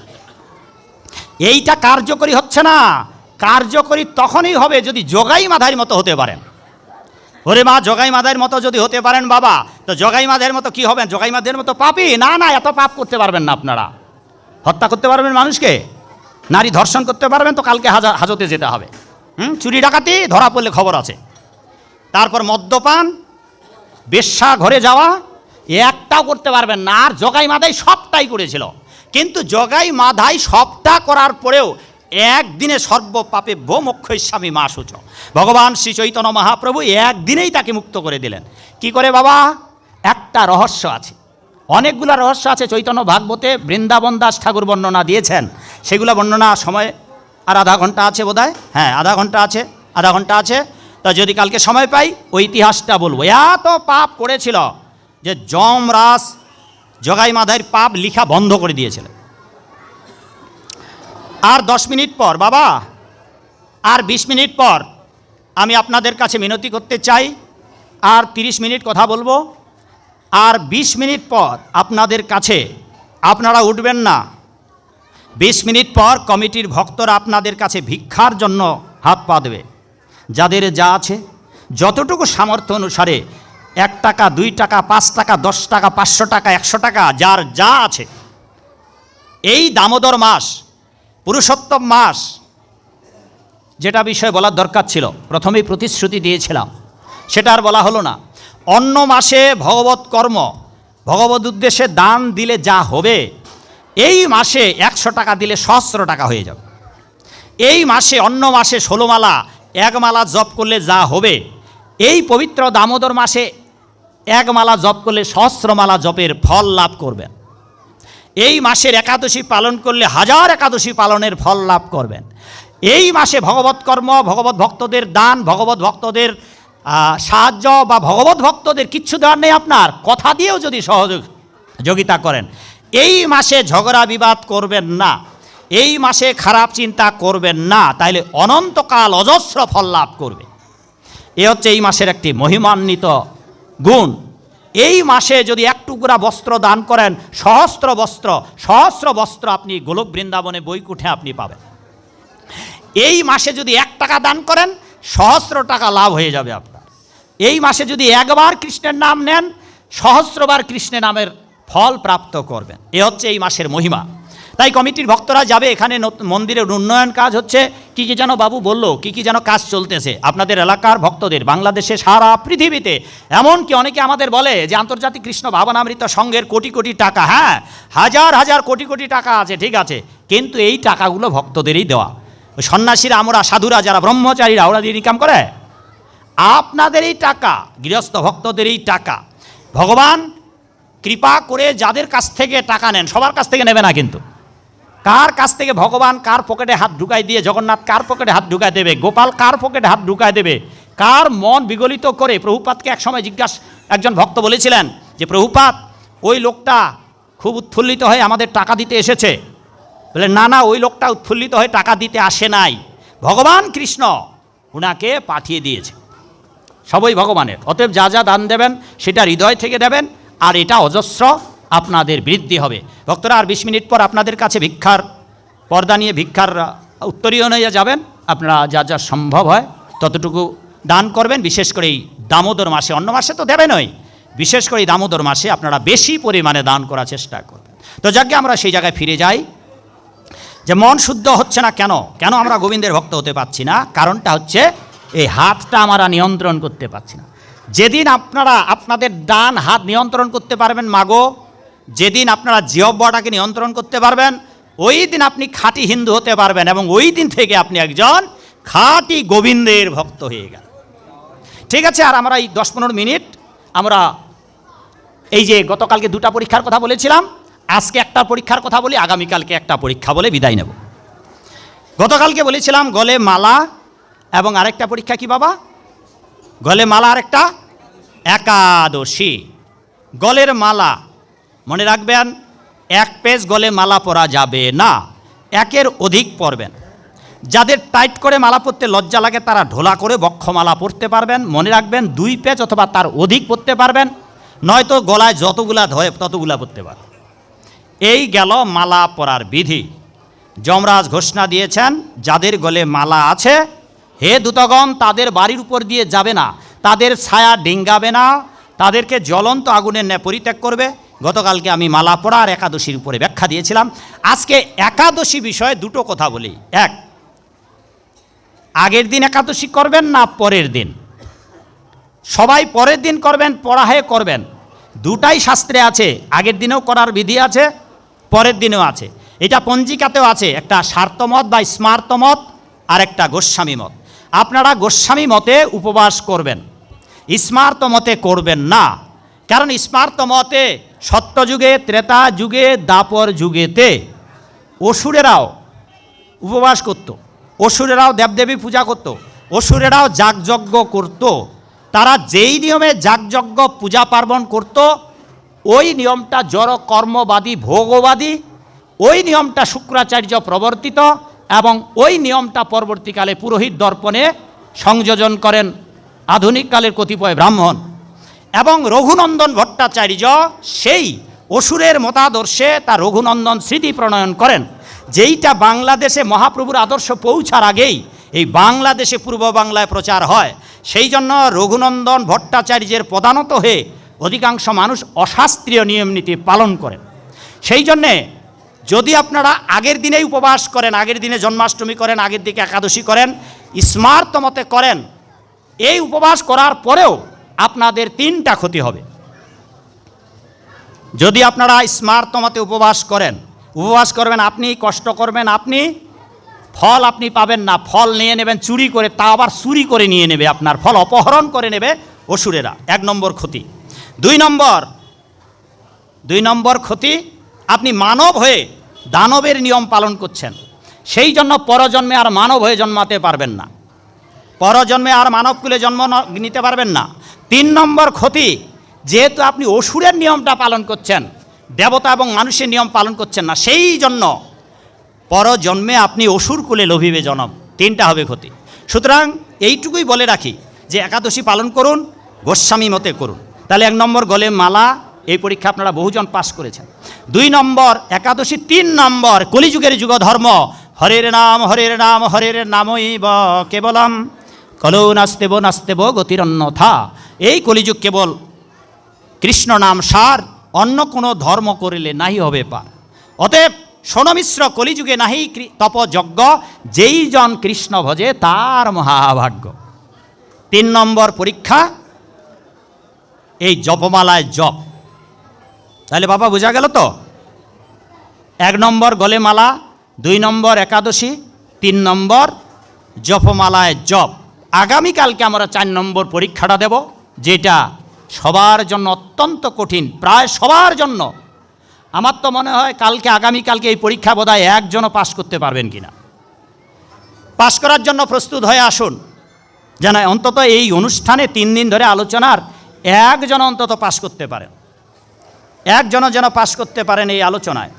এইটা কার্যকরী হচ্ছে না। কার্যকরী তখনই হবে যদি জগাই মাধার মতো হতে পারেন। ওরে মা, জগাই মাধার মতো যদি হতে পারেন বাবা, তো জগাই মাধার মতো কি হবেন? জগাই মাধার মতো পাপই না। না, এত পাপ করতে পারবেন না আপনারা। হত্যা করতে পারবেন মানুষকে, নারী ধর্ষণ করতে পারবেন, তো কালকে হাজতে যেতে হবে। চুরি ডাকাতি ধরা পড়লে খবর আছে। তারপর মদ্যপান, বেশ্যা ঘরে যাওয়া, একটাও করতে পারবেন না। আর জগাই মাধাই সবটাই করেছিল, কিন্তু জগাই মাধাই সবটা করার পরেও একদিনে সর্বপাপে ভো মোক্ষয়িষ্যামি মা শুচ, ভগবান শ্রী চৈতন্য মহাপ্রভু একদিনেই তাকে মুক্ত করে দিলেন। কি করে বাবা? একটা রহস্য আছে, অনেকগুলো রহস্য আছে। চৈতন্য ভাগবতে বৃন্দাবন দাস ঠাকুর বর্ণনা দিয়েছেন, সেগুলো বর্ণনা সময় আর আধা ঘন্টা আছে বোধহয়। হ্যাঁ, আধা ঘন্টা আছে। তা যদি কালকে সময় পাই ওই ইতিহাসটা বলবো। এত পাপ করেছিল যে যমরাজ জগাই মাধার পাপ লিখা বন্ধ করে দিয়েছিল। আর 10 মিনিট পর বাবা, আর 20 মিনিট পর আমি আপনাদের কাছে মিনতি করতে চাই। আর 30 মিনিট কথা বলবো, আর 20 মিনিট পর আপনাদের কাছে, আপনারা উঠবেন না। 20 মিনিট পর কমিটির ভক্তরা আপনাদের কাছে ভিক্ষার জন্য হাত পা দেবে। যাদের যা আছে, যতটুকু সামর্থ্য অনুসারে, 1 টাকা, 2 টাকা, 5 টাকা, 10 টাকা, 500 টাকা, 100 টাকা, যার যা আছে। এই দামোদর মাস, পুরুষোত্তম মাস, যেটা বিষয়ে বলার দরকার ছিল, প্রথমেই প্রতিশ্রুতি দিয়েছিলাম, সেটা আর বলা হলো না। অন্য মাসে ভগবত কর্ম, ভগবত উদ্দেশ্যে দান দিলে যা হবে, এই মাসে 100 টাকা দিলে 1000 টাকা হয়ে যাবে। এই মাসে, অন্য মাসে 16 মালা, 1 মালা জপ করলে যা হবে, এই পবিত্র দামোদর মাসে 1 মালা জপ করলে 1000 মালা জপের ফল লাভ করবেন। এই মাসের একাদশী পালন করলে 1000 একাদশী পালনের ফল লাভ করবেন। এই মাসে ভগবত কর্ম, ভগবত ভক্তদের দান, ভগবত ভক্তদের সাহায্য বা ভগবত ভক্তদের কিচ্ছু দেওয়ার নেই, আপনার কথা দিয়েও যদি সহযোগিতা করেন। এই মাসে ঝগড়া বিবাদ করবেন না, এই মাসে খারাপ চিন্তা করবেন না, তাইলে অনন্তকাল অজস্র ফল লাভ করবে। এ হচ্ছে এই মাসের একটি মহিমান্বিত গুণ। এই মাসে যদি 1 টুকরা বস্ত্র দান করেন, সহস্র বস্ত্র আপনি গোলক বৃন্দাবনে বৈকুণ্ঠে আপনি পাবেন। এই মাসে যদি 1 টাকা দান করেন, 1000 টাকা লাভ হয়ে যাবে আপনার। এই মাসে যদি 1 বার কৃষ্ণের নাম নেন, 1000 বার কৃষ্ণের নামের ফল প্রাপ্ত করবেন। এ হচ্ছে এই মাসের মহিমা। তাই কমিটির ভক্তরা যাবে, এখানে মন্দিরের উন্নয়ন কাজ হচ্ছে, কী কী যেন বাবু বললো, কী কী যেন কাজ চলতেছে আপনাদের এলাকার ভক্তদের, বাংলাদেশে, সারা পৃথিবীতে। এমনকি অনেকে আমাদের বলে যে আন্তর্জাতিক কৃষ্ণ ভাবনামৃত সংঘের কোটি কোটি টাকা, হ্যাঁ, হাজার কোটি কোটি টাকা আছে, ঠিক আছে, কিন্তু এই টাকাগুলো ভক্তদেরই দেওয়া। ওই সন্ন্যাসীরা, আমরা সাধুরা, যারা ব্রহ্মচারীরা, ওরা দিয়ে ইনকাম করে। আপনাদেরই টাকা, গৃহস্থ ভক্তদেরই টাকা। ভগবান কৃপা করে যাদের কাছ থেকে টাকা নেন, সবার কাছ থেকে নেবে না, কিন্তু কার কাছ থেকে ভগবান কার পকেটে হাত ঢুকাই দিয়ে, জগন্নাথ কার পকেটে হাত ঢুকাই দেবে, গোপাল কার পকেটে হাত ঢুকাই দেবে, কার মন বিগলিত করে। প্রভুপাদকে একসময় একজন ভক্ত বলেছিলেন যে প্রভুপাদ, ওই লোকটা খুব উৎফুল্লিত হয়ে আমাদের টাকা দিতে এসেছে। বলে না, ওই লোকটা উৎফুল্লিত হয়ে টাকা দিতে আসে নাই, ভগবান কৃষ্ণ উনাকে পাঠিয়ে দিয়েছে। সবই ভগবানের। অতএব যা যা দান দেবেন সেটা হৃদয় থেকে দেবেন, আর এটা অজস্র আপনাদের বৃদ্ধি হবে। ভক্তরা, আর 20 মিনিট পর আপনাদের কাছে ভিক্ষার পর্দা নিয়ে ভিক্ষার উত্তরীয় নিয়ে যাবেন। আপনারা যা যা সম্ভব হয় ততটুকু দান করবেন। বিশেষ করে এই দামোদর মাসে, অন্য মাসে তো দেবেনই, বিশেষ করে এই দামোদর মাসে আপনারা বেশি পরিমাণে দান করার চেষ্টা করবেন। তো যাকে আমরা সেই জায়গায় ফিরে যাই যে মন শুদ্ধ হচ্ছে না কেন আমরা গোবিন্দের ভক্ত হতে পারছি না? কারণটা হচ্ছে এই হাতটা আমরা নিয়ন্ত্রণ করতে পারছি না। যেদিন আপনারা আপনাদের ডান হাত নিয়ন্ত্রণ করতে পারবেন, মাগো, যেদিন আপনারা জিহ্বাটাকে নিয়ন্ত্রণ করতে পারবেন, ওই দিন আপনি খাঁটি হিন্দু হতে পারবেন, এবং ওই দিন থেকে আপনি একজন খাঁটি গোবিন্দের ভক্ত হয়ে গেল। ঠিক আছে, আর আমরা এই 10-15 মিনিট আমরা এই যে গতকালকে 2টা পরীক্ষার কথা বলেছিলাম, আজকে একটা পরীক্ষার কথা বলি, আগামীকালকে একটা পরীক্ষা বলে বিদায় নেব। গতকালকে বলেছিলাম গলে মালা, এবং আরেকটা পরীক্ষা কি বাবা? গলে মালা, আরেকটা একাদশী। গলের মালা মনে রাখবেন, 1 পেজ গলে মালা পরা যাবে না, 1-এর অধিক পরবেন। যাদের টাইট করে মালা পরতে লজ্জা লাগে তারা ঢোলা করে বক্ষমালা পরতে পারবেন। মনে রাখবেন 2 পেজ অথবা তার অধিক পরতে পারবেন, নয়তো গলায় যতগুলা ধরে ততগুলা পরতে পারবেন। এই গেল মালা পরার বিধি। যমরাজ ঘোষণা দিয়েছেন, যাদের গলে মালা আছে হে দূতগণ, তাদের বাড়ির উপর দিয়ে যাবে না, তাদের ছায়া ডিঙ্গাবে না, তাদেরকে জ্বলন্ত আগুনের ন্যায় পরিত্যাগ করবে। গতকালকে আমি মালা পরা আর একাদশীর উপরে ব্যাখ্যা দিয়েছিলাম। আজকে একাদশী বিষয়ে 2টো কথা বলি। 1, আগের দিন একাদশী করবেন না পরের দিন? সবাই পরের দিন করবেন, পড়া হয়ে করবেন। 2টাই শাস্ত্রে আছে, আগের দিনেও করার বিধি আছে, পরের দিনেও আছে। এটা পঞ্জিকাতেও আছে, একটা স্মার্তমত বা স্মার্তমত আর একটা গোস্বামী মত। আপনারা গোস্বামী মতে উপবাস করবেন, স্মার্ত মতে করবেন না। কারণ স্মার্ত মতে সত্যযুগে, ত্রেতা যুগে, দাপর যুগেতে অসুরেরাও উপবাস করত, অসুরেরাও দেবদেবী পূজা করত, অসুরেরাও যাগযজ্ঞ করত। তারা যেই নিয়মে যাগযজ্ঞ পূজা পার্বণ করত, ওই নিয়মটা জড় কর্মবাদী, ভোগবাদী, ওই নিয়মটা শুক্রাচার্য প্রবর্তিত, এবং ওই নিয়মটা পরবর্তীকালে পুরোহিত দর্পণে সংযোজন করেন আধুনিককালের কতিপয় ব্রাহ্মণ। এবং রঘুনন্দন ভট্টাচার্য সেই অসুরের মতাদর্শে তা রঘুনন্দন স্মৃতি প্রণয়ন করেন, যেইটা বাংলাদেশে মহাপ্রভুর আদর্শ পৌঁছার আগেই এই বাংলাদেশে পূর্ব বাংলায় প্রচার হয়। সেই জন্য রঘুনন্দন ভট্টাচার্যের প্রধানত হয়ে অধিকাংশ মানুষ অশাস্ত্রীয় নিয়ম নীতি পালন করেন। সেই জন্যে যদি আপনারা আগের দিনেই উপবাস করেন, আগের দিনে জন্মাষ্টমী করেন, আগের দিকে একাদশী করেন, স্মার্ত মতে করেন, এই উপবাস করার পরেও আপনাদের 3টা ক্ষতি হবে। যদি আপনারা স্মার্ত মতে উপবাস করবেন, আপনি কষ্ট করবেন, আপনি ফল আপনি পাবেন না, ফল নিয়ে নেবেন চুরি করে, তা আবার চুরি করে নিয়ে নেবে, আপনার ফল অপহরণ করে নেবে অসুরেরা। 1 নম্বর ক্ষতি। 2 নম্বর ক্ষতি, আপনি মানব হয়ে দানবের নিয়ম পালন করছেন, সেই জন্য পরজন্মে আর মানব হয়ে জন্মাতে পারবেন না, পরজন্মে আর মানবকুলে জন্ম নিতে পারবেন না। 3 নম্বর ক্ষতি, যেহেতু আপনি অসুরের নিয়মটা পালন করছেন, দেবতা এবং মানুষের নিয়ম পালন করছেন না, সেই জন্য পরজন্মে আপনি অসুর কুলে লোভিবে জনম। 3টা হবে ক্ষতি। সুতরাং এইটুকুই বলে রাখি যে একাদশী পালন করুন, গোস্বামী মতে করুন। তাহলে 1 নম্বর গলে মালা, এই পরীক্ষা আপনারা বহুজন পাস করেছেন। 2 নম্বর একাদশী। 3 নম্বর কলিযুগের যুগ ধর্ম, হরের নাম হরের নামইব কেবলম, কলৌ নাস্তেব গতিরন্যথা। এই কলিযুগ কেবল কৃষ্ণ নাম সার, অন্য কোনো ধর্ম করিলে নাহি হবে পার। অতএব সোনমিশ্র কলিযুগে নাহি তপযজ্ঞ, যেই জন কৃষ্ণ ভজে তার মহাভাগ্য। 3 নম্বর পরীক্ষা এই জপমালায় জপ। তাহলে বাবা বোঝা গেল তো? 1 নম্বর গলে মালা, 2 নম্বর একাদশী, 3 নম্বর জপমালায় জপ। আগামীকালকে আমরা 4 নম্বর পরীক্ষাটা দেব, যেটা সবার জন্য অত্যন্ত কঠিন, প্রায় সবার জন্য। আমার তো মনে হয় আগামীকালকে এই পরীক্ষা বোধহয় একজনও পাশ করতে পারবেন কিনা। পাশ করার জন্য প্রস্তুত হয়ে আসুন, যেন অন্তত এই অনুষ্ঠানে 3 দিন ধরে আলোচনার একজন অন্তত পাশ করতে পারেন, একজনও যেন পাশ করতে পারেন এই আলোচনায়,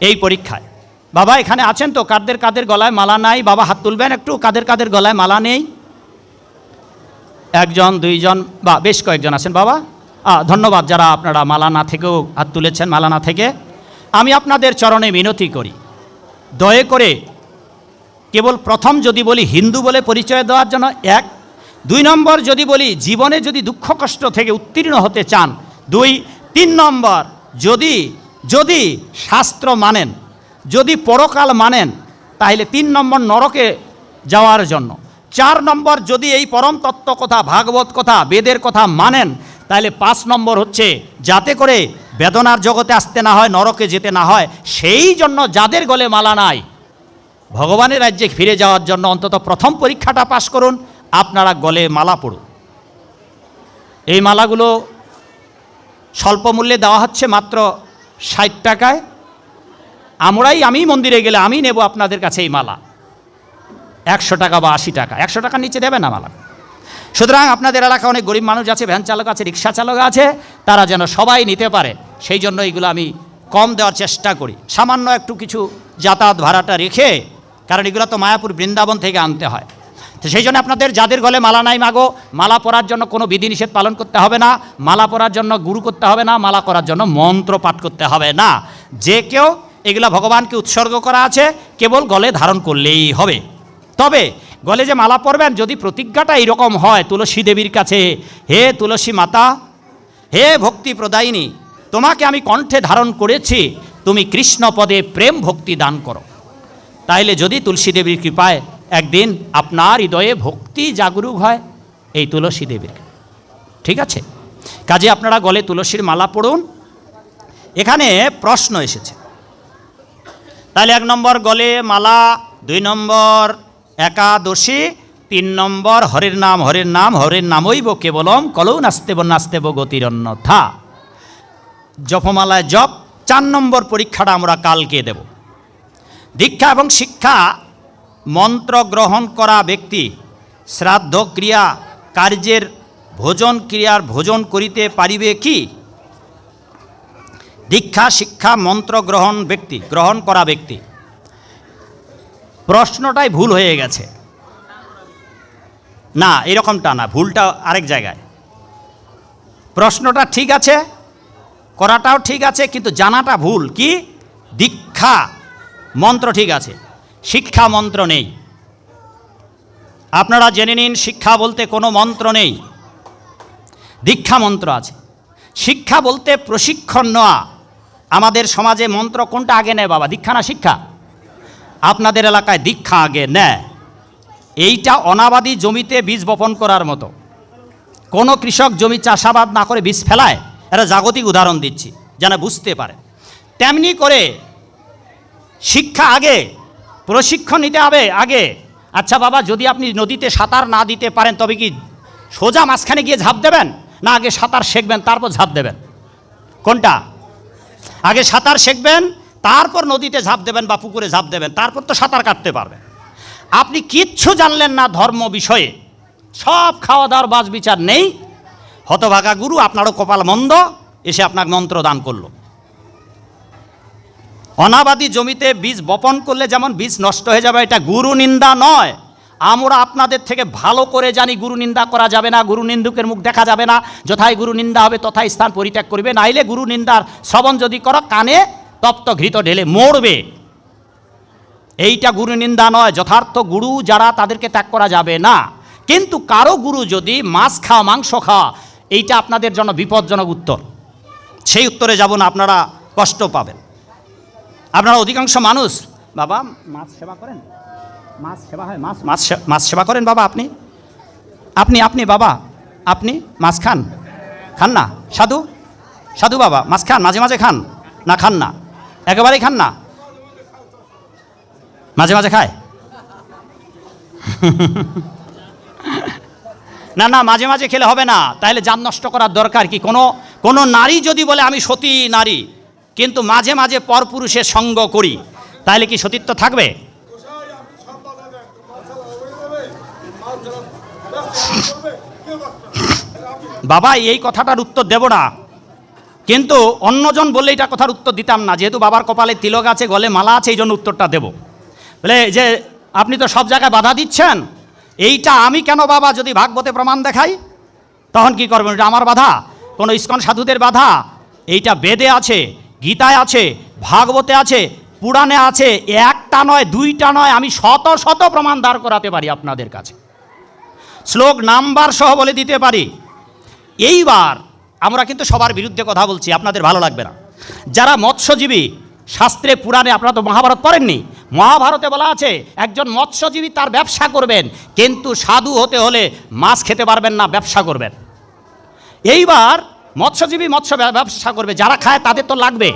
এই পরীক্ষায়। বাবা এখানে আছেন তো? কাদের গলায় মালা নাই? বাবা হাত তুলবেন একটু। কাদের গলায় মালা নেই? 1 জন 2 জন বা বেশ কয়েকজন আছেন বাবা। ধন্যবাদ যারা আপনারা মালা না থেকেও হাত তুলেছেন। মালা না থেকে আমি আপনাদের চরণে মিনতি করি, দয়া করে কেবল প্রথম যদি বলি হিন্দু বলে পরিচয় দেওয়ার জন্য 1, 2 নম্বর যদি বলি জীবনে যদি দুঃখ কষ্ট থেকে উত্তীর্ণ হতে চান 2, 3 নম্বর যদি শাস্ত্র মানেন, যদি পরকাল মানেন, তাহলে 3 নম্বর নরকে যাওয়ার জন্য। 4 নম্বর যদি এই পরম তত্ত্ব কথা, ভাগবত কথা, বেদের কথা মানেন, তাহলে 5 নম্বর হচ্ছে যাতে করে বেদনার জগতে আসতে না হয়, নরকে যেতে না হয়, সেই জন্য যাদের গলে মালা নাই, ভগবানের রাজ্যে ফিরে যাওয়ার জন্য অন্তত প্রথম পরীক্ষাটা পাশ করুন, আপনারা গলে মালা পড়ুন। এই মালাগুলো স্বল্প মূল্যে দেওয়া হচ্ছে, মাত্র 60 টাকায়। আমি মন্দিরে গেলে আমি নেব আপনাদের কাছে এই মালা 100 টাকা বা 80 টাকা, 100 টাকার নিচে দেবে না মালা। সুতরাং আপনাদের এলাকায় অনেক গরিব মানুষ আছে, ভ্যান চালক আছে, রিক্সা চালক আছে, তারা যেন সবাই নিতে পারে, সেই জন্য এইগুলো আমি কম দেওয়ার চেষ্টা করি, সামান্য একটু কিছু যাতায়াত ভাড়াটা রেখে, কারণ এগুলো তো মায়াপুর বৃন্দাবন থেকে আনতে হয়। তো সেই জন্য আপনাদের যাদের গলে মালা নাই, মাগো, মালা পরার জন্য কোনো বিধিনিষেধ পালন করতে হবে না, মালা পরার জন্য গুরু করতে হবে না, মালা করার জন্য মন্ত্র পাঠ করতে হবে না। যে কেউ এগুলো ভগবানকে উৎসর্গ করা আছে, কেবল গলে ধারণ করলেই হবে। তবে গলে যে মালা পরবেন, যদি প্রতিজ্ঞাটা এইরকম হয় তুলসী দেবীর কাছে, হে তুলসী মাতা, হে ভক্তি প্রদায়িনী, তোমাকে আমি কণ্ঠে ধারণ করেছি, তুমি কৃষ্ণ পদে প্রেম ভক্তি দান করো, তাইলে যদি তুলসী দেবীর কৃপায় একদিন আপনার হৃদয়ে ভক্তি জাগরুক হয় এই তুলসী দেবীর, ঠিক আছে? কাজে আপনারা গলে তুলসীর মালা পড়ুন। এখানে প্রশ্ন এসেছে, তাহলে 1 নম্বর গলে মালা, 2 নম্বর একাদশী, 3 নম্বর হরের নাম, হরের নাম, হরের নামইব কেবলম, কলৌ নাস্তেব নাস্তেব গতির অন্যথা, জপমালায় জপ। 4 নম্বর পরীক্ষাটা আমরা কালকে দেব। দীক্ষা এবং শিক্ষা মন্ত্র গ্রহণ করা ব্যক্তি শ্রাদ্ধ ক্রিয়া কার্যের ভোজন ক্রিয়ার ভোজন করিতে পারিবে কি? দীক্ষা শিক্ষা মন্ত্র গ্রহণ করা ব্যক্তি, প্রশ্নটাই ভুল হয়ে গেছে। না, এরকমটা না, ভুলটা আরেক জায়গায়। প্রশ্নটা ঠিক আছে, করাটাও ঠিক আছে, কিন্তু জানাটা ভুল। কি? দীক্ষা মন্ত্র ঠিক আছে, শিক্ষা মন্ত্র নেই। আপনারা জেনে নিন, শিক্ষা বলতে কোনো মন্ত্র নেই, দীক্ষা মন্ত্র আছে। শিক্ষা বলতে প্রশিক্ষণ নেওয়া। আমাদের সমাজে মন্ত্র কোনটা আগে নেয় বাবা, দীক্ষা না শিক্ষা? আপনাদের এলাকায় দীক্ষা আগে নেয়। এইটা অনাবাদী জমিতে বীজ বপন করার মতো। কোনো কৃষক জমি চাষাবাদ না করে বীজ ফেলায়, এটা জাগতিক উদাহরণ দিচ্ছি যেন বুঝতে পারে। তেমনি করে শিক্ষা আগে, প্রশিক্ষণ নিতে হবে আগে। আচ্ছা বাবা, যদি আপনি নদীতে সাঁতার না দিতে পারেন, তবে কি সোজা মাঝখানে গিয়ে ঝাঁপ দেবেন, না আগে সাঁতার শিখবেন তারপর ঝাঁপ দেবেন? কোনটা? আগে সাঁতার শিখবেন, তারপর নদীতে ঝাঁপ দেবেন বা পুকুরে ঝাঁপ দেবেন, তারপর তো সাঁতার কাটতে পারবেন। আপনি কিচ্ছু জানলেন না ধর্ম বিষয়ে, সব খাওয়া দাওয়ার বাজ বিচার নেই, হতভাগা গুরু, আপনারও কপাল মন্দ, এসে আপনাকে মন্ত্র দান করলো। অনাবাদী জমিতে বীজ বপন করলে যেমন বীজ নষ্ট হয়ে যাবে, এটা গুরু নিন্দা নয়। আমরা আপনাদের থেকে ভালো করে জানি গুরু নিন্দা করা যাবে না, গুরু নিন্দুকের মুখ দেখা যাবে না, যথায় গুরু নিন্দা হবে তথায় স্থান পরিত্যাগ করবে, নাইলে গুরু নিন্দার শ্রবণ যদি করো কানে তপ্ত ঘৃত ঢেলে মরবে। এইটা গুরু নিন্দা নয়। যথার্থ গুরু যারা, তাদেরকে ত্যাগ করা যাবে না। কিন্তু কারো গুরু যদি মাছ খাওয়া, মাংস খাওয়া, এইটা আপনাদের জন্য বিপজ্জনক উত্তর। সেই উত্তরে যাব না, আপনারা কষ্ট পাবেন। আপনারা অধিকাংশ মানুষ, বাবা মাছ সেবা করেন, মাছ সেবা হয়, মাছ সেবা করেন বাবা? আপনি বাবা, আপনি মাছ খান না? সাধু বাবা, মাছ খান? মাঝে মাঝে খান না? খান না, একেবারেই খান না? মাঝে মাঝে খায়? না, মাঝে মাঝে খেলে হবে না, তাহলে জান নষ্ট করার দরকার কি? কোনো নারী যদি বলে আমি সতী নারী, কিন্তু মাঝে মাঝে পরপুরুষের সঙ্গ করি, তাহলে কি সতীত্ব থাকবে? বাবা এই কথাটার উত্তর দেব না, কিন্তু অন্যজন বললে এটা কথার উত্তর দিতাম না। যেহেতু বাবার কপালে তিলক আছে, গলে মালা আছে, এই জন্য উত্তরটা দেব। বলে যে আপনি তো সব জায়গায় বাধা দিচ্ছেন, এইটা আমি কেন বাবা যদি ভাগবতে প্রমাণ দেখাই, তখন কি করবেন? এটা আমার বাধা, কোনো ইস্কন সাধুদের বাধা? এইটা বেদে আছে, গীতায় আছে, ভাগবতে আছে, পুরাণে আছে, একটা নয়, দুইটা নয়, আমি শত শত প্রমাণ দাঁড় করাতে পারি আপনাদের কাছে, শ্লোক নাম্বার সহ বলে দিতে পারি। এইবার আমরা কিন্তু সবার বিরুদ্ধে কথা বলছি, আপনাদের ভালো লাগবে না। যারা মৎস্যজীবী, শাস্ত্রে পুরাণে, আপনারা তো মহাভারত পড়েননি, মহাভারতে বলা আছে একজন মৎস্যজীবী তার ব্যবসা করবেন, কিন্তু সাধু হতে হলে মাছ খেতে পারবেন না, ব্যবসা করবেন। এইবার মৎস্যজীবী মৎস্য ব্যবসা করবে, যারা খায় তাদের তো লাগবে।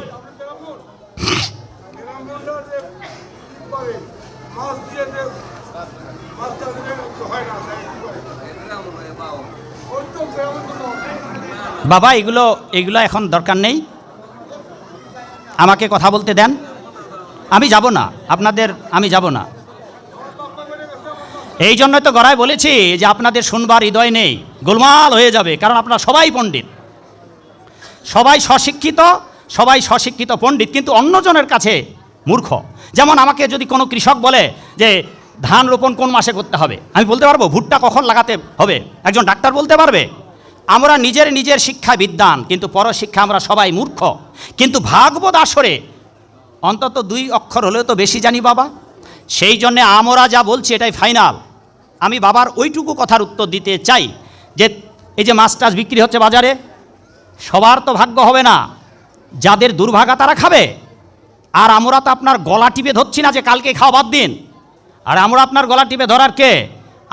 বাবা এগুলো এখন দরকার নেই, আমাকে কথা বলতে দেন। আমি যাব না আপনাদের, আমি যাব না। এই জন্যই তো গড়ায় বলেছি যে আপনাদের শুনবার হৃদয় নেই, গোলমাল হয়ে যাবে, কারণ আপনারা সবাই পণ্ডিত, সবাই স্বশিক্ষিত পণ্ডিত, কিন্তু অন্যজনের কাছে মূর্খ। যেমন আমাকে যদি কোনো কৃষক বলে যে ধান রোপণ কোন মাসে করতে হবে, আমি বলতে পারবো ভুট্টা কখন লাগাতে হবে? একজন ডাক্তার বলতে পারবে? আমরা নিজের শিক্ষায় বিদ্বান, কিন্তু পরশিক্ষা আমরা সবাই মূর্খ। কিন্তু ভাগবত আসরে অন্তত 2 অক্ষর হলেও তো বেশি জানি বাবা। সেই জন্যে আমরা যা বলছি এটাই ফাইনাল। আমি বাবার ওইটুকু কথার উত্তর দিতে চাই যে এই যে মাছ টাছ বিক্রি হচ্ছে বাজারে, সবার তো ভাগ্য হবে না, যাদের দুর্ভাগা তারা খাবে। আর আমরা তো আপনার গলা টিপে ধরছি না যে কালকে খাওয়া বাদ দিন। আর আমরা আপনার গলা টিপে ধরার কে?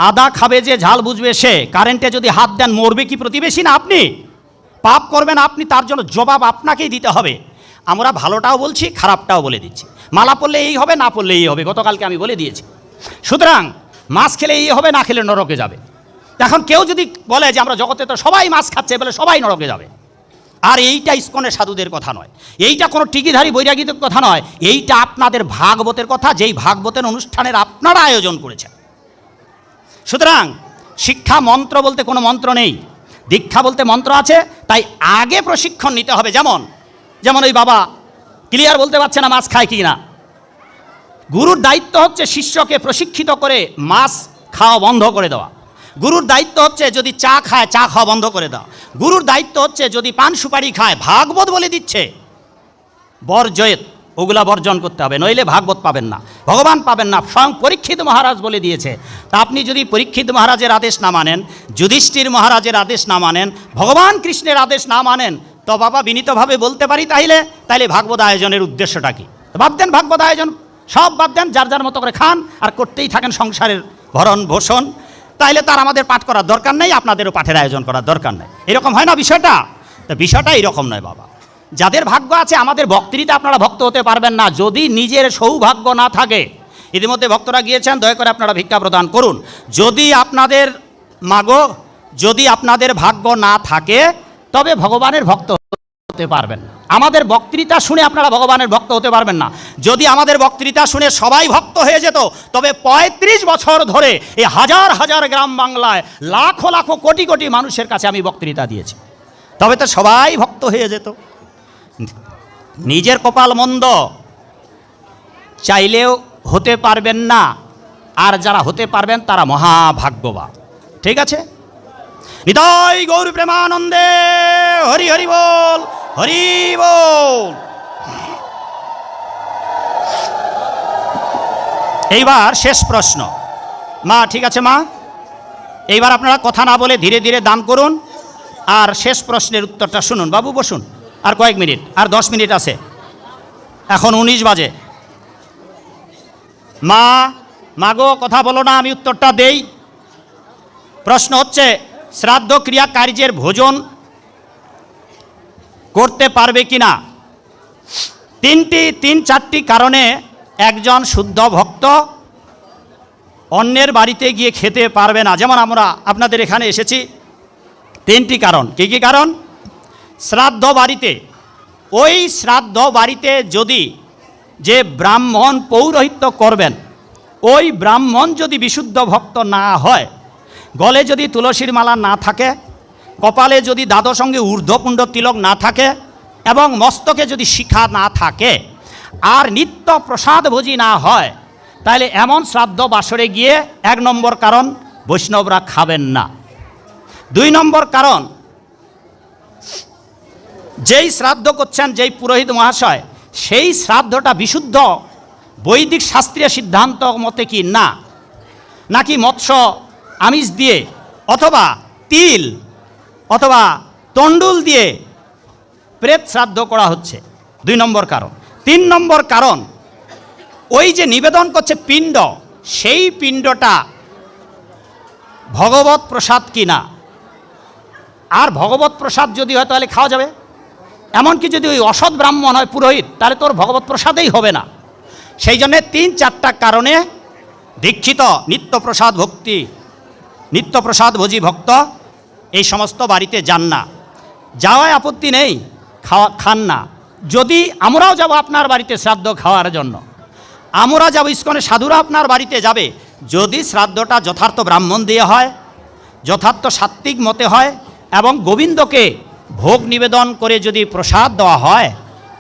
আদা খাবে যে ঝাল বুঝবে সে। কারেন্টে যদি হাত দেন মরবে কি প্রতিবেশী না আপনি? পাপ করবেন আপনি, তার জন্য জবাব আপনাকেই দিতে হবে। আমরা ভালোটাও বলছি, খারাপটাও বলে দিচ্ছি। মালা পড়লে এই হবে, না পড়লে এই হবে, গতকালকে আমি বলে দিয়েছি। সুতরাং মাছ খেলে এই হবে, না খেলে নরকে যাবে। এখন কেউ যদি বলে যে আমরা জগতে তো সবাই মাছ খাচ্ছে, বলে সবাই নরকে যাবে। আর এইটা ইস্কনের সাধুদের কথা নয়, এইটা কোনো টিকিধারী বৈরাগীদের কথা নয়, এইটা আপনাদের ভাগবতের কথা, যেই ভাগবতের অনুষ্ঠানের আপনারা আয়োজন করেছেন। সুতরাং শিক্ষা মন্ত্র বলতে কোনো মন্ত্র নেই, দীক্ষা বলতে মন্ত্র আছে। তাই আগে প্রশিক্ষণ নিতে হবে। যেমন ওই বাবা ক্লিয়ার বলতে পারছে না মাছ খায় কি না। গুরুর দায়িত্ব হচ্ছে শিষ্যকে প্রশিক্ষিত করে মাছ খাওয়া বন্ধ করে দেওয়া। গুরুর দায়িত্ব হচ্ছে যদি চা খায় চা খাওয়া বন্ধ করে দেওয়া। গুরুর দায়িত্ব হচ্ছে যদি পান সুপারি খায়, ভাগবত বলে দিচ্ছে বর্জয়েত, ওগুলা বর্জন করতে হবে, নইলে ভাগবত পাবেন না, ভগবান পাবেন না। স্বয়ং পরীক্ষিত মহারাজ বলে দিয়েছে। তা আপনি যদি পরীক্ষিত মহারাজের আদেশ না মানেন, যুধিষ্ঠির মহারাজের আদেশ না মানেন, ভগবান কৃষ্ণের আদেশ না মানেন, তো বাবা বিনীতভাবে বলতে পারি তাইলে ভাগবত আয়োজনের উদ্দেশ্যটা কি? বাদ দেন ভাগবত আয়োজন, সব বাদ দেন, যার যার মতো করে খান আর করতেই থাকেন সংসারের ভরণ পোষণ। তাইলে তার আমাদের পাঠ করার দরকার নেই, আপনাদেরও পাঠের আয়োজন করার দরকার নেই। এরকম হয় না বিষয়টা? তো বিষয়টা এরকম নয় বাবা। যাদের ভাগ্য আছে, আমাদের ভক্তিতে আপনারা ভক্ত হতে পারবেন না যদি নিজের সৌভাগ্য না থাকে। ইতিমধ্যে ভক্তরা গিয়েছেন, দয়া করে আপনারা ভিক্ষা প্রদান করুন। যদি আপনাদের যদি আপনাদের ভাগ্য না থাকে তবে ভগবানের ভক্ত হতে পারবেন না। আমাদের বক্তৃতা শুনে আপনারা ভগবানের ভক্ত হতে পারবেন না। যদি আমাদের বক্তৃতা শুনে সবাই ভক্ত হয়ে যেত, তবে 35 বছর ধরে এই হাজার হাজার গ্রাম বাংলায় লাখো লাখো কোটি কোটি মানুষের কাছে আমি বক্তৃতা দিয়েছি, তবে তো সবাই ভক্ত হয়ে যেত। নিজের কপাল মন্দ, চাইলেও হতে পারবেন না, আর যারা হতে পারবেন তারা মহাভাগ্যবান। ঠিক আছে? নিতাই গৌর প্রেমানন্দে, হরি হরি বল, হরি বল। এইবার শেষ প্রশ্ন। মা ঠিক আছে মা, এইবার আপনারা কথা না বলে ধীরে ধীরে দান করুন, আর শেষ প্রশ্নের উত্তরটা শুনুন। বাবু বসুন, আর কয়েক মিনিট, আর 10 মিনিট আছে, এখন 19 বাজে। মাগো কথা বলো না, আমি উত্তরটা দেই। প্রশ্ন হচ্ছে, শ্রাদ্ধ ক্রিয়া কার্যের ভোজন করতে পারবে কি না? 3-4টি কারণে একজন শুদ্ধ ভক্ত অন্যের বাড়িতে গিয়ে খেতে পারবে না। যেমন আমরা আপনাদের এখানে এসেছি, 3টি কারণ। কী কী কারণ? শ্রাদ্ধ বাড়িতে, ওই শ্রাদ্ধ বাড়িতে যদি যে ব্রাহ্মণ পৌরোহিত্য করবেন, ওই ব্রাহ্মণ যদি বিশুদ্ধ ভক্ত না হয়, গলে যদি তুলসীর মালা না থাকে, কপালে যদি দ্বাদশঙ্গে ঊর্ধ্বপুণ্ড তিলক না থাকে, এবং মস্তকে যদি শিখা না থাকে, আর নিত্য প্রসাদভোজী না হয়, তাহলে এমন শ্রাদ্ধ বাসরে গিয়ে 1 নম্বর কারণ, বৈষ্ণবরা খাবেন না। 2 নম্বর কারণ, যেই শ্রাদ্ধ করছেন যেই পুরোহিত মহাশয়, সেই শ্রাদ্ধটা বিশুদ্ধ বৈদিক শাস্ত্রীয় সিদ্ধান্ত মতে কি না, নাকি মৎস্য আমিষ দিয়ে অথবা তিল অথবা তণ্ডুল দিয়ে প্রেত শ্রাদ্ধ করা হচ্ছে। 2 নম্বর কারণ। 3 নম্বর কারণ, ওই যে নিবেদন করছে পিণ্ড, সেই পিণ্ডটা ভগবত প্রসাদ কিনা। আর ভগবত প্রসাদ যদি হয় তাহলে খাওয়া যাবে। এমনকি যদি ওই অসৎ ব্রাহ্মণ হয় পুরোহিত, তাহলে তোর ভগবত প্রসাদেই হবে না। সেই জন্যে 3-4টা কারণে দীক্ষিত নিত্যপ্রসাদ ভক্তি, নিত্যপ্রসাদ ভোজি ভক্ত এই সমস্ত বাড়িতে যান না। যাওয়ায় আপত্তি নেই, খান না। যদি আমরাও যাব আপনার বাড়িতে শ্রাদ্ধ খাওয়ার জন্য, আমরা যাব ইস্কনে, সাধুরা আপনার বাড়িতে যাবে, যদি শ্রাদ্ধটা যথার্থ ব্রাহ্মণ দিয়ে হয়, যথার্থ সাত্ত্বিক মতে হয় এবং গোবিন্দকে ভোগ নিবেদন করে যদি প্রসাদ দেওয়া হয়,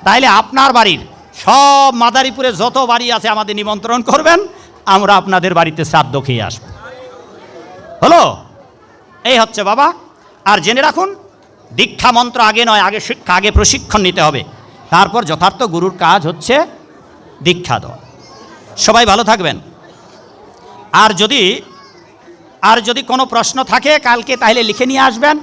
তাহলে আপনার বাড়ির সব মাদারীপুরে যত বাড়ি আছে আমাদের নিমন্ত্রণ করবেন, আমরা আপনাদের বাড়িতে শ্রাদ্ধ খেয়ে আসব। হলো? এই হচ্ছে বাবা। আর জেনে রাখুন, দীক্ষা মন্ত্র আগে নয়, আগে শিক্ষা, আগে প্রশিক্ষণ নিতে হবে, তারপর যথার্থ গুরুর কাজ হচ্ছে দীক্ষা দেওয়া। সবাই ভালো থাকবেন। আর যদি কোনো প্রশ্ন থাকে কালকে তাহলে লিখে নিয়ে আসবেন।